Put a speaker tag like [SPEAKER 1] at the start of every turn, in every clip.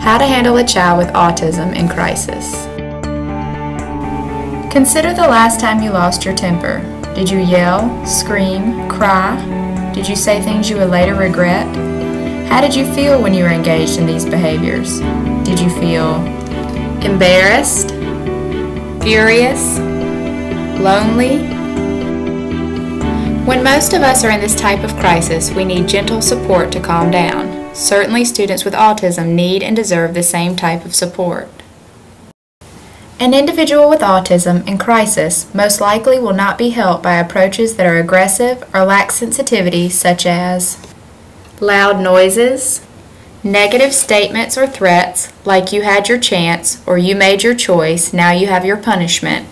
[SPEAKER 1] How to handle a child with autism in crisis. Consider the last time you lost your temper. Did you yell, scream, cry? Did you say things you would later regret? How did you feel when you were engaged in these behaviors? Did you feel embarrassed, furious, lonely? When most of us are in this type of crisis, we need gentle support to calm down. Certainly, students with autism need and deserve the same type of support. An individual with autism in crisis most likely will not be helped by approaches that are aggressive or lack sensitivity, such as loud noises, negative statements or threats like "you had your chance" or "you made your choice, now you have your punishment,"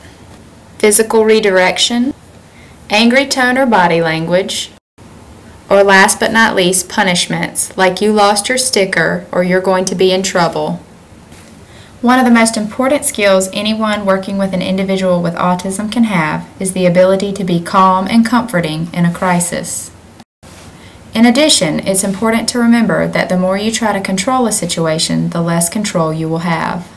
[SPEAKER 1] physical redirection, angry tone or body language, or last but not least, punishments like "you lost your sticker" or "you're going to be in trouble. One of the most important skills anyone working with an individual with autism can have is the ability to be calm and comforting in a crisis. In addition, it's important to remember that the more you try to control a situation, the less control you will have.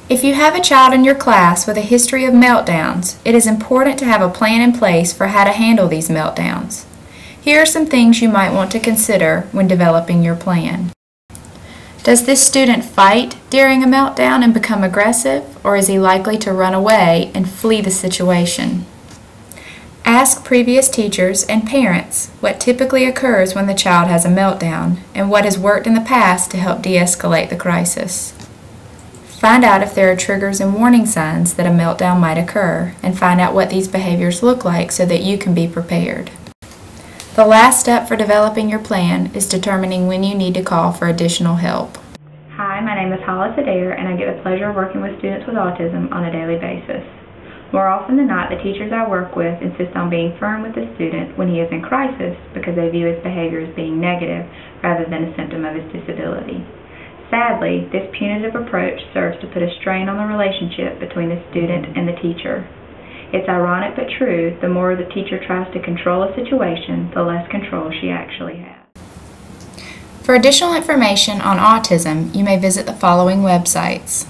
[SPEAKER 1] If you have a child in your class with a history of meltdowns, it is important to have a plan in place for how to handle these meltdowns. Here are some things you might want to consider when developing your plan. Does this student fight during a meltdown and become aggressive, or is he likely to run away and flee the situation? Ask previous teachers and parents what typically occurs when the child has a meltdown and what has worked in the past to help de-escalate the crisis. Find out if there are triggers and warning signs that a meltdown might occur, and find out what these behaviors look like so that you can be prepared. The last step for developing your plan is determining when you need to call for additional help.
[SPEAKER 2] Hi, my name is Hollis Adair, and I get the pleasure of working with students with autism on a daily basis. More often than not, the teachers I work with insist on being firm with the student when he is in crisis because they view his behavior as being negative rather than a symptom of his disability. Sadly, this punitive approach serves to put a strain on the relationship between the student and the teacher. It's ironic but true, the more the teacher tries to control a situation, the less control she actually has.
[SPEAKER 1] For additional information on autism, you may visit the following websites: